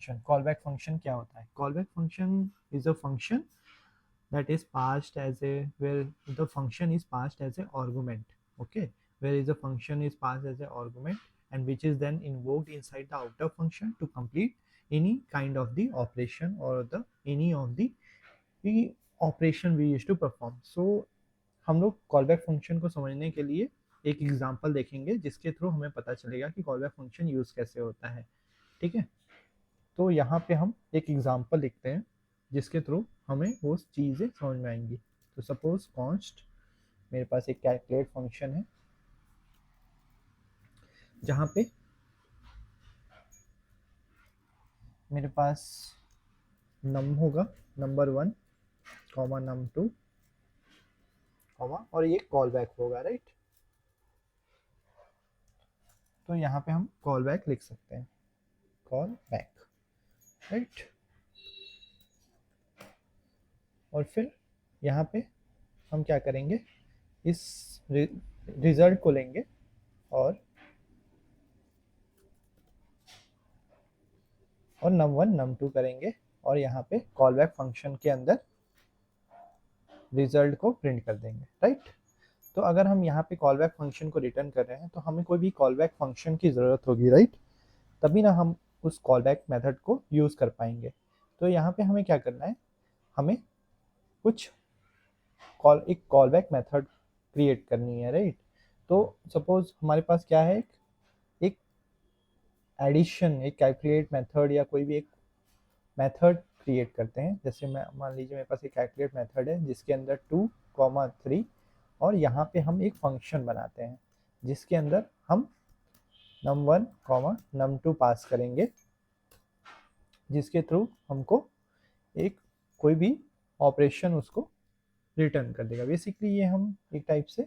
Function, call back function क्या होता है? Call back function is a function that is passed as a where the function is passed as a argument. Okay, where is the function is passed as a argument and which is then invoked inside the outer function to complete any kind of the operation or the any of the operation we used to perform. So हम लोग call back function को समझने के लिए एक example देखेंगे जिसके through हमें पता चलेगा कि कॉल बैक फंक्शन यूज कैसे होता है। ठीक है, तो यहाँ पे हम एक एग्जांपल लिखते हैं जिसके थ्रू हमें वो चीज़ें समझ में आएंगी। तो सपोज कॉन्स्ट, मेरे पास एक कैलकुलेट फंक्शन है जहाँ पे मेरे पास नम होगा, नंबर 1 कॉमा नम 2 कॉमा और ये कॉल बैक होगा, राइट। तो यहाँ पे हम कॉल बैक लिख सकते हैं, कॉल बैक, राइट। और फिर यहाँ पे हम क्या करेंगे, इस रिजल्ट को लेंगे और नम 1 नम 2 करेंगे और यहाँ पे कॉल बैक फंक्शन के अंदर रिजल्ट को प्रिंट कर देंगे, राइट। तो अगर हम यहाँ पे कॉल बैक फंक्शन को रिटर्न कर रहे हैं तो हमें कोई भी कॉल बैक फंक्शन की ज़रूरत होगी, राइट, तभी ना हम उस कॉल बैक मेथड को यूज़ कर पाएंगे। तो यहाँ पे हमें क्या करना है, हमें कुछ एक कॉल बैक मेथड क्रिएट करनी है, राइट। तो सपोज हमारे पास क्या है, एक एडिशन, एक कैलकुलेट मेथड या कोई भी एक मेथड क्रिएट करते हैं। जैसे मैं मान लीजिए मेरे पास एक कैलकुलेट मेथड है जिसके अंदर 2, 3 और यहाँ पे हम एक फंक्शन बनाते हैं जिसके अंदर हम num 1, num 2 पास करेंगे, जिसके थ्रू हमको एक कोई भी ऑपरेशन उसको रिटर्न कर देगा। बेसिकली ये हम एक टाइप से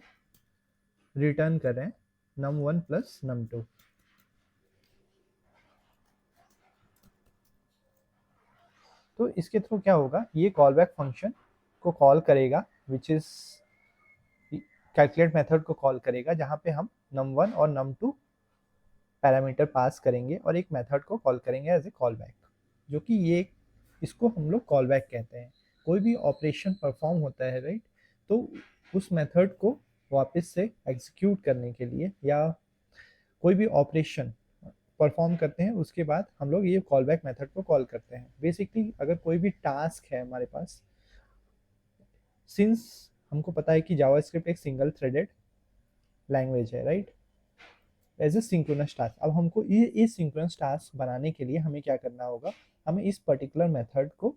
रिटर्न कर रहे हैं num 1 प्लस num 2। तो इसके थ्रू क्या होगा, ये कॉल बैक फंक्शन को कॉल करेगा विच इज कैलकुलेट मेथड को कॉल करेगा जहाँ पे हम num 1 और num 2 पैरामीटर पास करेंगे और एक मेथड को कॉल करेंगे एज ए कॉल बैक, जो कि ये इसको हम लोग कॉल बैक कहते हैं। कोई भी ऑपरेशन परफॉर्म होता है, राइट, तो उस मेथड को वापस से एग्जीक्यूट करने के लिए या कोई भी ऑपरेशन परफॉर्म करते हैं उसके बाद हम लोग ये कॉल बैक मेथड को कॉल करते हैं। बेसिकली अगर कोई भी टास्क है हमारे पास, सिंस हमको पता है कि जावास्क्रिप्ट एक सिंगल थ्रेडेड लैंग्वेज है, right, as a synchronous task. अब हमको ये सिंक्रोनस टास्क बनाने के लिए हमें क्या करना होगा, हमें इस पर्टिकुलर मेथड को,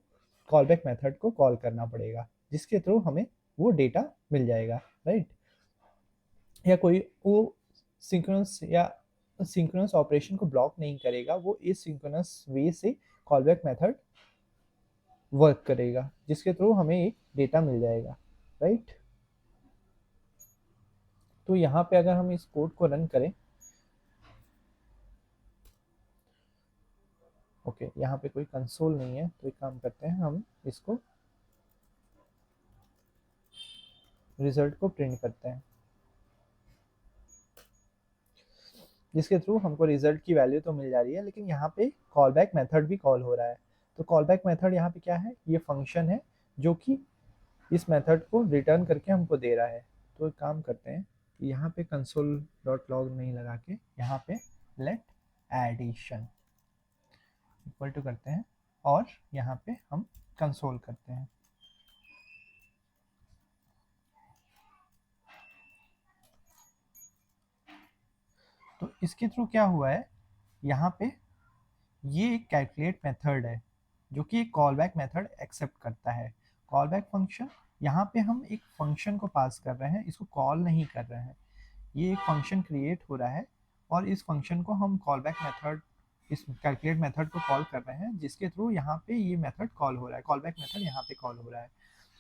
कॉल बैक मेथड को कॉल करना पड़ेगा जिसके थ्रू हमें वो डेटा मिल जाएगा, राइट। या कोई वो सिंक्रोनस या सिंक्रोनस ऑपरेशन को ब्लॉक नहीं करेगा, वो इस सिंक्रोनस वे से कॉल बैक मेथड वर्क करेगा जिसके थ्रू हमें एक डेटा मिल जाएगा, राइट। तो यहाँ पे अगर हम इस कोड को रन करें, ओके, यहाँ पे कोई कंसोल नहीं है तो एक काम करते हैं, हम इसको रिजल्ट को प्रिंट करते हैं जिसके थ्रू हमको रिजल्ट की वैल्यू तो मिल जा रही है, लेकिन यहाँ पे कॉल बैक मेथड भी कॉल हो रहा है। तो कॉल बैक मेथड यहाँ पे क्या है, ये फंक्शन है जो कि इस मेथड को रिटर्न करके हमको दे रहा है। तो एक काम करते हैं कि यहाँ पे console.log नहीं लगा के यहाँ पे लेट एडिशन इक्वल टू करते हैं और यहाँ पे हम कंसोल करते हैं। तो इसके थ्रू क्या हुआ है, यहाँ पे ये एक कैलकुलेट मेथड है जो कि एक कॉल बैक मेथड एक्सेप्ट करता है। कॉल बैक फंक्शन, यहाँ पे हम एक फंक्शन को पास कर रहे हैं, इसको कॉल नहीं कर रहे हैं। ये एक फंक्शन क्रिएट हो रहा है और इस फंक्शन को हम कॉल बैक मेथड, इस कैलकुलेट मेथड को कॉल कर रहे हैं जिसके थ्रू यहाँ पे ये मेथड कॉल हो रहा है, कॉल बैक मेथड यहाँ पे कॉल हो रहा है।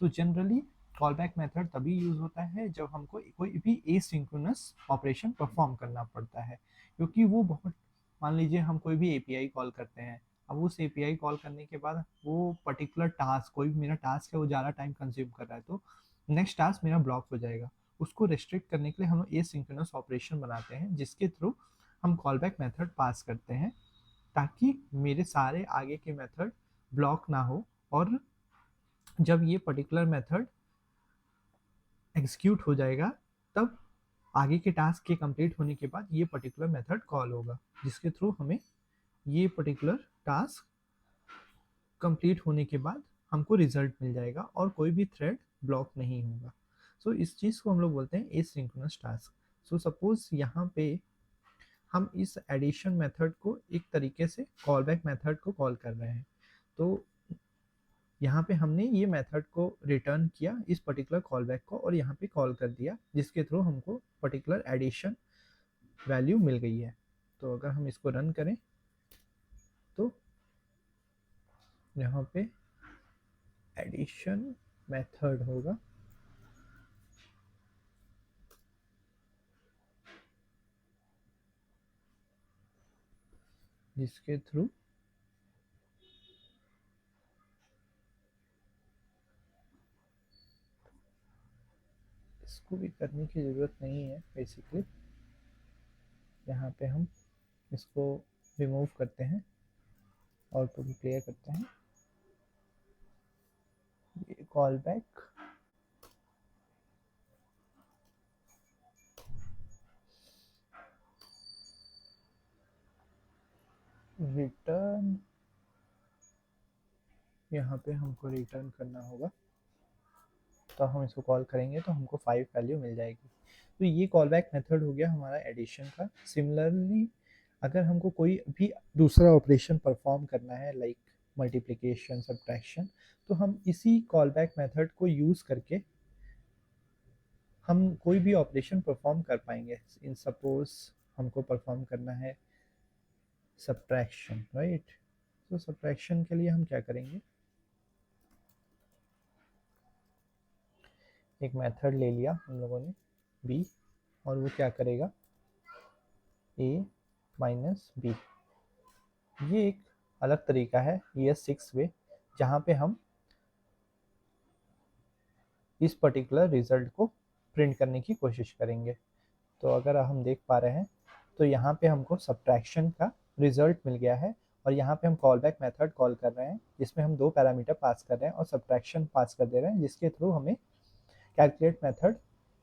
तो जनरली कॉल बैक मेथड तभी यूज होता है जब हमको कोई भी एसिंक्रोनस ऑपरेशन परफॉर्म करना पड़ता है, क्योंकि वो बहुत, मान लीजिए हम कोई भी एपीआई कॉल करते हैं, अब उस एपीआई कॉल करने के बाद वो पर्टिकुलर टास्क, कोई भी मेरा टास्क है वो ज़्यादा टाइम कंज्यूम कर रहा है, तो नेक्स्ट टास्क मेरा ब्लॉक हो जाएगा। उसको रिस्ट्रिक्ट करने के लिए हम एसिंक्रोनस ऑपरेशन बनाते हैं जिसके थ्रू हम कॉल बैक मेथड पास करते हैं ताकि मेरे सारे आगे के मेथड ब्लॉक ना हो, और जब ये पर्टिकुलर मेथड एग्जीक्यूट हो जाएगा तब आगे के टास्क के कंप्लीट होने के बाद ये पर्टिकुलर मेथड कॉल होगा, जिसके थ्रू हमें ये पर्टिकुलर टास्क कंप्लीट होने के बाद हमको रिजल्ट मिल जाएगा और कोई भी थ्रेड ब्लॉक नहीं होगा। सो इस चीज़ को हम लोग बोलते हैं एसिंक्रोनस टास्क। सो सपोज यहाँ पे हम इस एडिशन मेथड को एक तरीके से कॉल बैक मेथड को कॉल कर रहे हैं, तो यहाँ पे हमने ये मेथड को रिटर्न किया इस पर्टिकुलर कॉल बैक को, और यहाँ पे कॉल कर दिया, जिसके थ्रू हमको पर्टिकुलर एडिशन वैल्यू मिल गई है। तो अगर हम इसको रन करें तो यहाँ पे एडिशन मेथड होगा, जिसके थ्रू इसको भी करने की ज़रूरत नहीं है बेसिकली। यहाँ पे हम इसको रिमूव करते हैं और तो भी क्लियर करते हैं। ये कॉल बैक रिटर्न, यहाँ पे हमको रिटर्न करना होगा, तो हम इसको कॉल करेंगे तो हमको 5 वैल्यू मिल जाएगी। तो ये कॉल बैक मेथड हो गया हमारा एडिशन का। सिमिलरली अगर हमको कोई भी दूसरा ऑपरेशन परफॉर्म करना है लाइक मल्टीप्लिकेशन, सब्ट्रैक्शन, तो हम इसी कॉल बैक मेथड को यूज़ करके हम कोई भी ऑपरेशन परफॉर्म कर पाएंगे। इन सपोज हमको परफॉर्म करना है सब्ट्रैक्शन, राइट। तो सब्ट्रैक्शन के लिए हम क्या करेंगे, एक मेथड ले लिया हम लोगों ने b, और वो क्या करेगा a माइनस b। ये एक अलग तरीका है, ये 6 वे, जहाँ पे हम इस पर्टिकुलर रिजल्ट को प्रिंट करने की कोशिश करेंगे। तो अगर हम देख पा रहे हैं तो यहाँ पे हमको सब्ट्रैक्शन का रिजल्ट मिल गया है, और यहाँ पे हम कॉल बैक मेथड कॉल कर रहे हैं जिसमें हम 2 पैरामीटर पास कर रहे हैं और सब्ट्रैक्शन पास कर दे रहे हैं, जिसके थ्रू हमें कैलकुलेट मेथड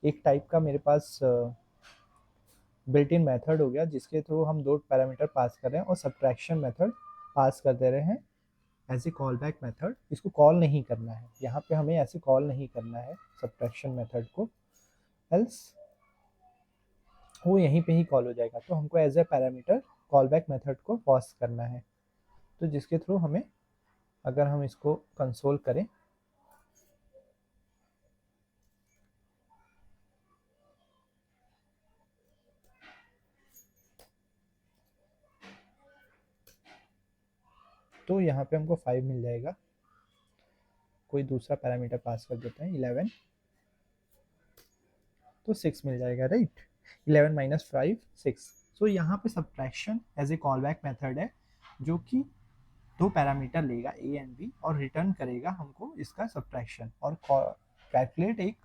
एक टाइप का मेरे पास बिल्ट इन मेथड हो गया, जिसके थ्रू हम 2 पैरामीटर पास कर रहे हैं और सब्ट्रैक्शन मेथड पास कर दे रहे हैं as a call back method. इसको कॉल नहीं करना है, यहाँ पे हमें ऐसे कॉल नहीं करना है सब्ट्रैक्शन मेथड को, एल्स वो यहीं पे ही कॉल हो जाएगा। तो हमको as a parameter call back method को पास करना है, तो जिसके थ्रू हमें, अगर हम इसको कंसोल करें तो यहाँ पे हमको 5 मिल जाएगा। कोई दूसरा पैरामीटर पास कर देते हैं 11, तो 6 मिल जाएगा, राइट। 11 माइनस 5 6। सो यहाँ पे subtraction as a call back method है, जो कि 2 पैरामीटर लेगा a एंड b और रिटर्न करेगा हमको इसका सब्ट्रैक्शन, और कैलकुलेट एक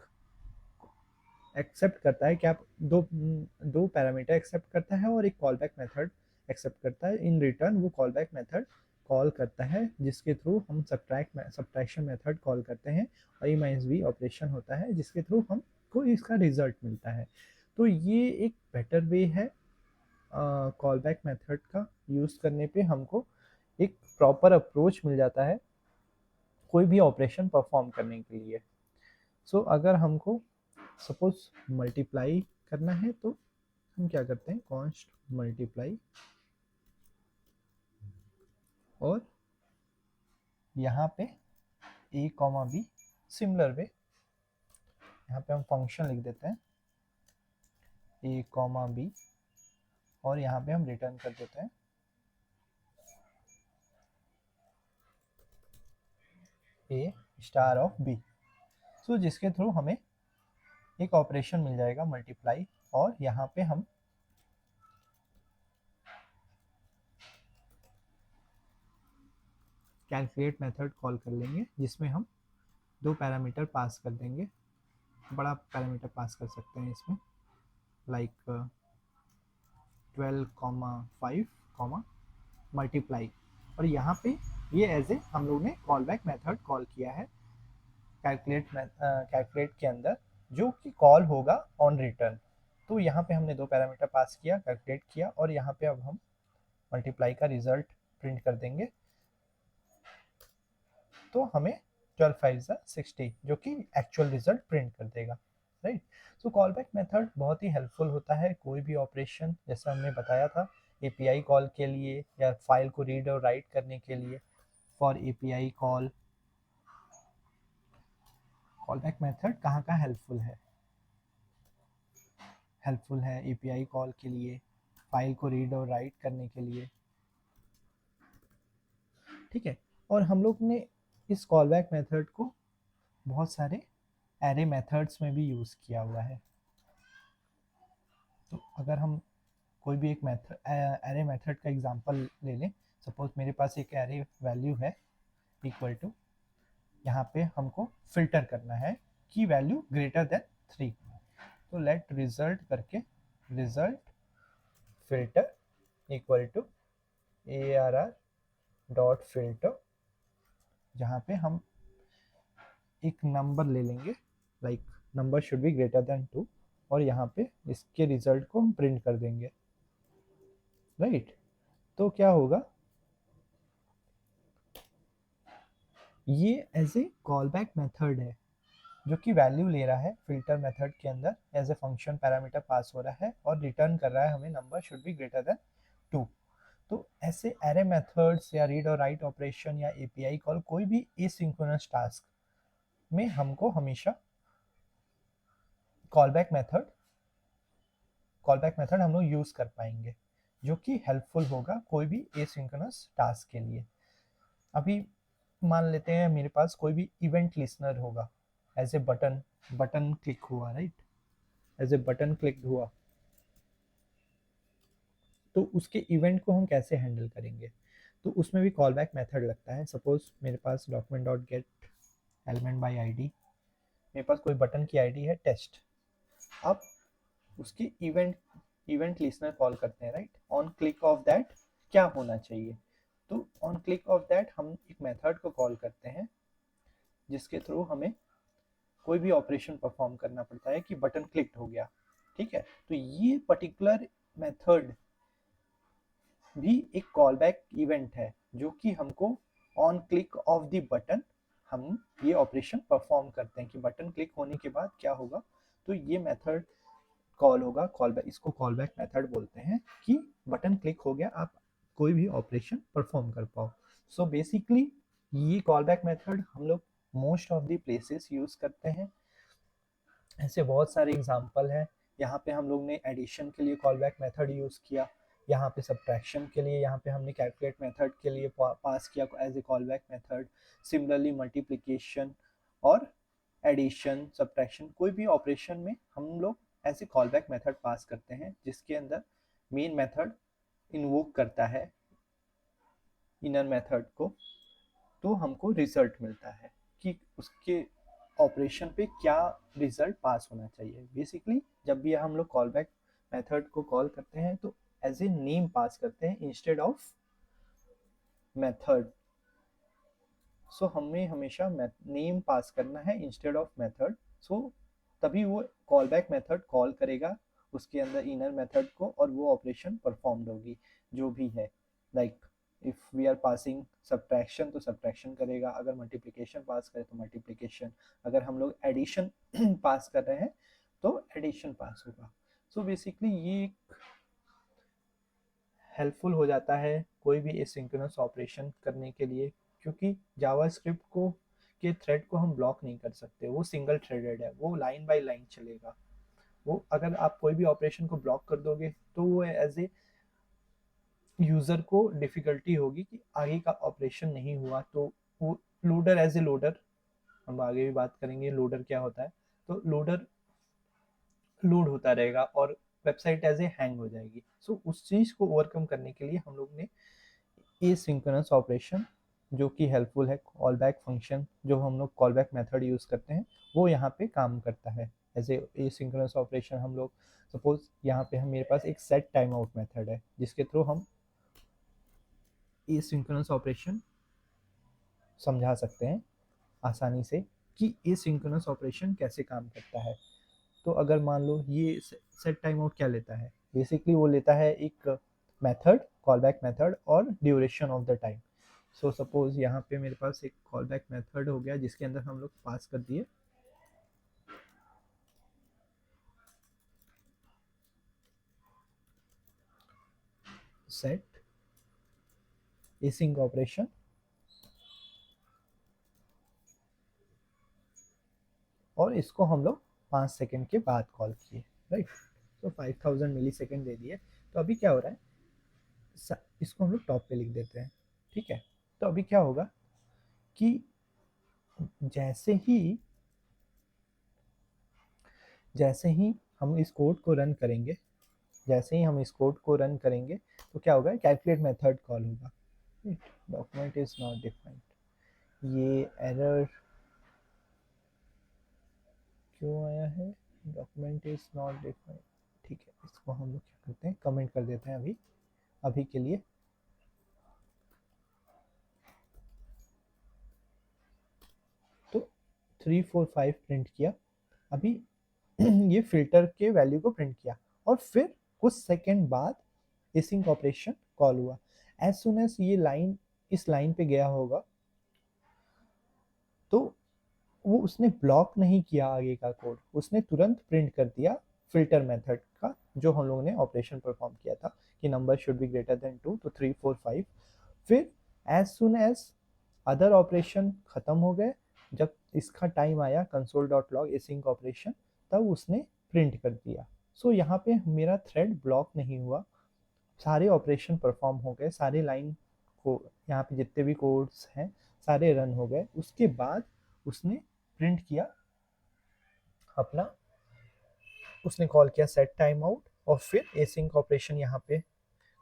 एक्सेप्ट करता है कि आप दो पैरामीटर एक्सेप्ट करता है और एक कॉल बैक मेथड एक्सेप्ट करता है। इन रिटर्न वो कॉल बैक मेथड कॉल करता है, जिसके थ्रू हम सब्ट्रैक्शन मेथड कॉल करते हैं, और ए माइनस बी ऑपरेशन होता है, जिसके थ्रू हमको इसका रिजल्ट मिलता है। तो ये एक बेटर वे है कॉल बैक मेथड का यूज़ करने पे हमको एक प्रॉपर अप्रोच मिल जाता है कोई भी ऑपरेशन परफॉर्म करने के लिए। सो अगर हमको सपोज मल्टीप्लाई करना है तो हम क्या करते हैं, कॉन्स्ट मल्टीप्लाई, और यहाँ पे a comma b, similar way यहाँ पे हम फंक्शन लिख देते हैं a कॉमा b, और यहाँ पे हम रिटर्न कर देते हैं a स्टार ऑफ b। सो जिसके थ्रू हमें एक ऑपरेशन मिल जाएगा मल्टीप्लाई, और यहाँ पे हम कैलकुलेट मेथड कॉल कर लेंगे, जिसमें हम 2 पैरामीटर पास कर देंगे, बड़ा पैरामीटर पास कर सकते हैं इसमें, लाइक 12, 5, मल्टीप्लाई, और यहाँ पे ये एज ए हम लोग ने कॉल बैक मेथड कॉल किया है कैलकुलेट के अंदर, जो कि कॉल होगा ऑन रिटर्न। तो यहाँ पे हमने दो पैरामीटर पास किया, कैलकुलेट किया, और यहाँ पे अब हम मल्टीप्लाई का रिजल्ट प्रिंट कर देंगे। तो हमें 12 5 60 जो कि एक्चुअल रिजल्ट प्रिंट कर देगा, राइट। सो कॉल बैक मेथड बहुत ही हेल्पफुल होता है कोई भी ऑपरेशन, जैसा हमने बताया था एपीआई कॉल के लिए या फाइल को रीड और राइट करने के लिए। For API call call back method कहाँ कहाँ हेल्पफुल है, एपीआई कॉल के लिए, फाइल को रीड और राइट करने के लिए, ठीक है। और हम लोग ने इस कॉल बैक मेथड को बहुत सारे एरे मेथड्स में भी यूज़ किया हुआ है। तो अगर हम कोई भी एक मेथड एरे मेथड का एग्जांपल ले लें, सपोज मेरे पास एक एरे वैल्यू है इक्वल टू, यहाँ पे हमको फिल्टर करना है की वैल्यू ग्रेटर देन 3। तो लेट रिजल्ट करके result filter equal to ARR dot filter, जहाँ पे हम एक नंबर ले लेंगे, like number should be greater than 2, और यहाँ पे इसके रिजल्ट को हम प्रिंट कर देंगे, राइट। तो क्या होगा, ये as a call back method है जो कि वैल्यू ले रहा है फिल्टर मेथड के अंदर, as a function parameter pass हो रहा है और रिटर्न कर रहा है हमें number should be greater than 2। तो ऐसे एरे मेथड्स या रीड और राइट ऑपरेशन या एपीआई कॉल, कोई भी एसिंक्रोनस टास्क में हमको हमेशा कॉल बैक मेथड हम लोग यूज कर पाएंगे, जो कि हेल्पफुल होगा कोई भी एसिंक्रोनस टास्क के लिए। अभी मान लेते हैं मेरे पास कोई भी इवेंट लिसनर होगा, एज ए बटन क्लिक हुआ, right, as a button click हुआ, तो उसके इवेंट को हम कैसे हैंडल करेंगे, तो उसमें भी कॉल बैक मेथड लगता है। सपोज मेरे पास document dot get element by ID, मेरे पास कोई बटन की आईडी है टेस्ट, अब उसकी इवेंट लिसनर कॉल करते हैं, right. On click of that क्या होना चाहिए, तो ऑन क्लिक ऑफ दैट हम एक मेथड को कॉल करते हैं जिसके थ्रू हमें कोई भी ऑपरेशन परफॉर्म करना पड़ता है कि बटन क्लिक हो गया, ठीक है। तो ये पर्टिकुलर मेथड भी एक कॉल बैक इवेंट है, जो कि हमको on click of the button हम ये ऑपरेशन परफॉर्म करते हैं कि बटन क्लिक होने के बाद क्या होगा, तो ये मेथड कॉल होगा, कॉल बैक, इसको कॉल बैक मेथड बोलते हैं कि बटन क्लिक हो गया, आप कोई भी ऑपरेशन परफॉर्म कर पाओ। सो बेसिकली ये कॉल बैक मेथड हम लोग most of the places use करते हैं। ऐसे बहुत सारे एग्जांपल हैं, यहाँ पे हम लोग ने एडिशन के लिए कॉल बैक मेथड यूज़ किया, यहाँ पे सब्ट्रैक्शन के लिए, यहाँ पे हमने कैलकुलेट मेथड के लिए पास किया as a call back method. Similarly multiplication और एडिशन सब्ट्रैक्शन, कोई भी ऑपरेशन में हम लोग ऐसे कॉल बैक मेथड पास करते हैं, जिसके अंदर मेन मेथड इन्वोक करता है इनर मेथड को, तो हमको रिजल्ट मिलता है कि उसके ऑपरेशन पे क्या रिजल्ट पास होना चाहिए। बेसिकली जब भी हम लोग कॉल बैक मेथड को कॉल करते हैं तो एज ए नेम पास करते हैं इंस्टेड ऑफ मेथड। सो हमें हमेशा नेम पास करना है इंस्टेड ऑफ मेथड, सो तभी वो कॉल बैक मेथड कॉल करेगा उसके अंदर इनर मेथड को, और वो ऑपरेशन परफॉर्म्ड होगी जो भी है। Like if we are passing subtraction तो सब्ट्रैक्शन करेगा, अगर मल्टीप्लिकेशन पास करें तो मल्टीप्लिकेशन, अगर हम लोग एडिशन पास कर रहे हैं तो एडिशन पास होगा। सो बेसिकली ये एक हेल्पफुल हो जाता है कोई भी एसिंक्रोनस ऑपरेशन करने के लिए, क्योंकि जावास्क्रिप्ट को के थ्रेड को हम ब्लॉक नहीं कर सकते, वो सिंगल थ्रेडेड है, वो लाइन बाय लाइन चलेगा। वो अगर आप कोई भी ऑपरेशन को ब्लॉक कर दोगे तो वो एज ए यूज़र को डिफ़िकल्टी होगी कि आगे का ऑपरेशन नहीं हुआ, तो वो लोडर एज ए लोडर, हम आगे भी बात करेंगे लोडर क्या होता है, तो लोडर लोड होता रहेगा और वेबसाइट एज ए हैंग हो जाएगी। सो उस चीज़ को ओवरकम करने के लिए हम लोग ने एसिंक्रोनस ऑपरेशन, जो कि हेल्पफुल है कॉल बैक फंक्शन, जो हम लोग कॉल बैक मेथड यूज़ करते हैं, वो यहाँ पे काम करता है एज ए एसिंक्रोनस ऑपरेशन। हम लोग सपोज यहाँ पे हम मेरे पास एक सेट टाइम आउट मेथड है जिसके थ्रू हम एसिंक्रोनस ऑपरेशन समझा सकते हैं आसानी से कि एसिंक्रोनस ऑपरेशन कैसे काम करता है। तो अगर मान लो ये सेट टाइम आउट क्या लेता है, बेसिकली वो लेता है एक मेथड, कॉल बैक मेथड और duration of the time. So suppose यहाँ पे मेरे पास एक कॉल बैक मेथड हो गया जिसके अंदर हम लोग पास कर दिए सेट एसिंक ऑपरेशन और इसको हम लोग 5 सेकंड के बाद कॉल किए, राइट। तो 5000 मिली सेकेंड दे दिए। तो अभी क्या हो रहा है, इसको हम लोग टॉप पे लिख देते हैं, ठीक है। तो अभी क्या होगा कि जैसे ही जैसे ही हम इस कोड को रन करेंगे, जैसे ही हम इस कोड को रन करेंगे तो क्या होगा, कैलकुलेट मेथड कॉल होगा। डॉक्यूमेंट इज नॉट डिफाइंड, ये एरर क्यों आया है, डॉक्यूमेंट इज नॉट डिफाइंड। ठीक है, इसको हम लोग क्या करते हैं, कमेंट कर देते हैं अभी अभी के लिए। तो 345 प्रिंट किया अभी ये फिल्टर के वैल्यू को प्रिंट किया और फिर कुछ सेकंड बाद एसिंक ऑपरेशन कॉल हुआ। एज सुन एज ये लाइन इस लाइन पे गया होगा तो वो उसने ब्लॉक नहीं किया आगे का कोड, उसने तुरंत प्रिंट कर दिया फिल्टर मेथड का जो हम लोगों ने ऑपरेशन परफॉर्म किया था कि number should be greater than 2, तो 3 4 5। फिर as soon as other operation खत्म हो गए, जब इसका टाइम आया console dot log async operation, तब उसने प्रिंट कर दिया। सो यहाँ पे मेरा थ्रेड ब्लॉक नहीं हुआ, सारे ऑपरेशन परफॉर्म हो गए, सारे लाइन को यहाँ पे जितने भी कोड्स हैं सारे रन हो गए। उसके बाद उसने प्रिंट किया अपना, उसने कॉल किया सेट टाइम आउट और फिर एसिंक ऑपरेशन यहाँ पे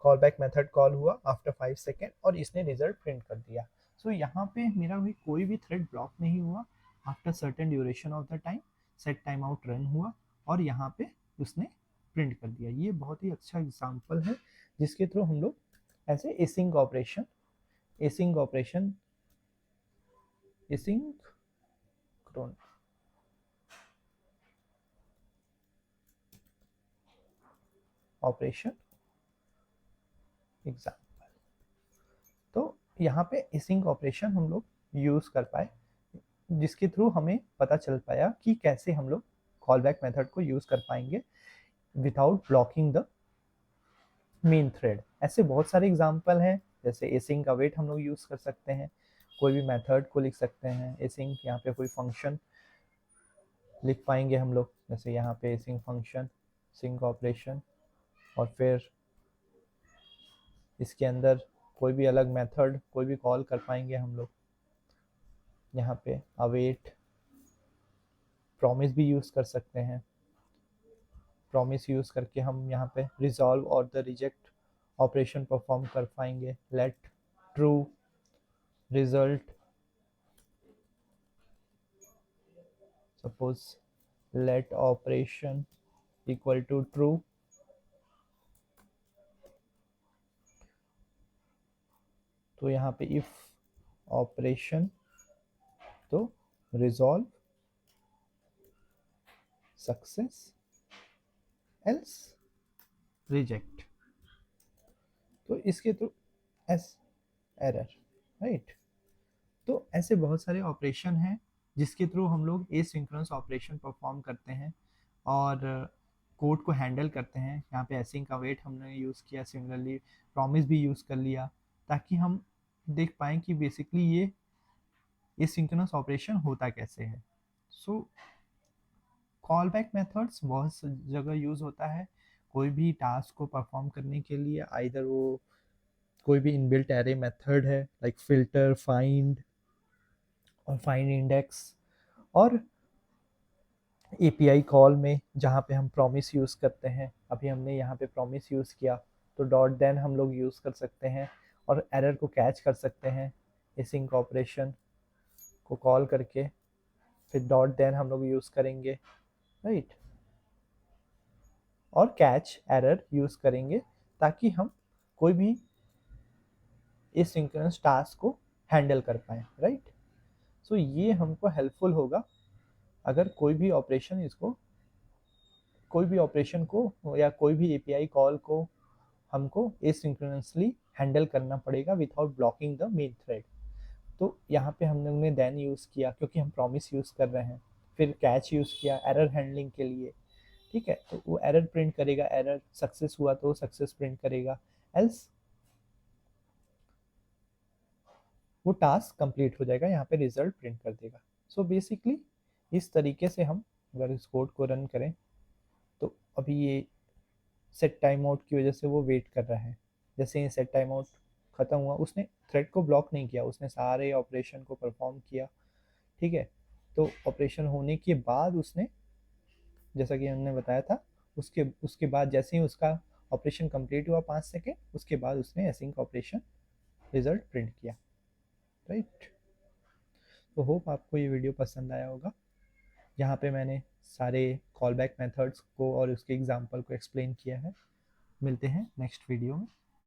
कॉल बैक मेथड कॉल हुआ आफ्टर 5 सेकेंड और इसने रिजल्ट प्रिंट कर दिया। सो यहाँ पे मेरा भी कोई भी थ्रेड ब्लॉक नहीं हुआ, after certain duration of the time set time out run हुआ और यहाँ पे उसने प्रिंट कर दिया। ये बहुत ही अच्छा एग्जाम्पल है जिसके थ्रू हम लोग ऐसे async operation async operation asynchronous operation example, तो यहाँ पे एसिंक ऑपरेशन हम लोग यूज कर पाए जिसके थ्रू हमें पता चल पाया कि कैसे हम लोग कॉल बैक मेथड को यूज कर पाएंगे without blocking the main thread. ऐसे बहुत सारे एग्जाम्पल हैं, जैसे एसिंक अवेट हम लोग यूज कर सकते हैं, कोई भी मेथड को लिख सकते हैं एसिंक, यहाँ पे कोई फंक्शन लिख पाएंगे हम लोग, जैसे यहाँ पे एसिंक फंक्शन सिंक ऑपरेशन और फिर इसके अंदर कोई भी अलग मेथड कोई भी कॉल कर पाएंगे हम लोग। यहाँ पे अवेट प्रॉमिस भी यूज कर सकते हैं, प्रॉमिस यूज करके हम यहाँ पे रिजॉल्व और द रिजेक्ट ऑपरेशन परफॉर्म कर पाएंगे। Let true result, suppose let operation equal to true, तो यहाँ पे इफ ऑपरेशन तो रिजॉल्व सक्सेस एल्स रिजेक्ट, तो इसके थ्रू एस एरर, राइट। तो ऐसे बहुत सारे ऑपरेशन हैं जिसके थ्रू हम लोग एसिंक्रोनस ऑपरेशन परफॉर्म करते हैं और कोड को हैंडल करते हैं। यहाँ पे एसिंक का वेट हमने यूज़ किया, सिमिलरली प्रॉमिस भी यूज़ कर लिया ताकि हम देख पाएँ कि बेसिकली ये एसिंक्रोनस ऑपरेशन होता कैसे है। सो कॉल बैक मेथड्स बहुत जगह यूज़ होता है कोई भी टास्क को परफॉर्म करने के लिए, आइदर वो कोई भी इनबिल्ट एरे मेथड है लाइक फिल्टर, फाइंड और फाइंड इंडेक्स, और एपीआई कॉल में जहाँ पे हम प्रॉमिस यूज़ करते हैं, अभी हमने यहाँ पे प्रॉमिस यूज़ किया तो डॉट देन हम लोग यूज़ कर सकते हैं और एरर को कैच कर सकते हैं एसिंक ऑपरेशन को कॉल करके, फिर डॉट देन हम लोग यूज़ करेंगे, राइट, और कैच एरर यूज़ करेंगे ताकि हम कोई भी एसिंक्रोनस टास्क को हैंडल कर पाए, राइट। सो ये हमको हेल्पफुल होगा अगर कोई भी ऑपरेशन को या कोई भी एपीआई कॉल को हमको एसिंक्रोनसली हैंडल करना पड़ेगा without blocking the main thread. तो यहाँ पे हम लोग ने देन यूज़ किया क्योंकि हम प्रॉमिस यूज़ कर रहे हैं, फिर कैच यूज़ किया एरर हैंडलिंग के लिए, ठीक है। तो वो एरर प्रिंट करेगा, एरर सक्सेस हुआ तो सक्सेस प्रिंट करेगा, एल्स वो टास्क कंप्लीट हो जाएगा, यहाँ पे रिजल्ट प्रिंट कर देगा। सो बेसिकली इस तरीके से हम अगर इस कोड को रन करें तो अभी ये सेट टाइम आउट की वजह से वो वेट कर रहा है। जैसे ही सेट टाइम आउट ख़त्म हुआ, उसने थ्रेड को ब्लॉक नहीं किया, उसने सारे ऑपरेशन को परफॉर्म किया, ठीक है। तो ऑपरेशन होने के बाद उसने, जैसा कि हमने बताया था, उसके उसके बाद जैसे ही उसका ऑपरेशन कंप्लीट हुआ 5 सेकेंड, उसके बाद उसने एसिंक ऑपरेशन रिजल्ट प्रिंट किया, राइट। तो होप आपको ये वीडियो पसंद आया होगा। यहाँ पे मैंने सारे कॉल बैक मेथड्स को और उसके एग्जाम्पल को एक्सप्लेन किया है। मिलते हैं नेक्स्ट वीडियो में।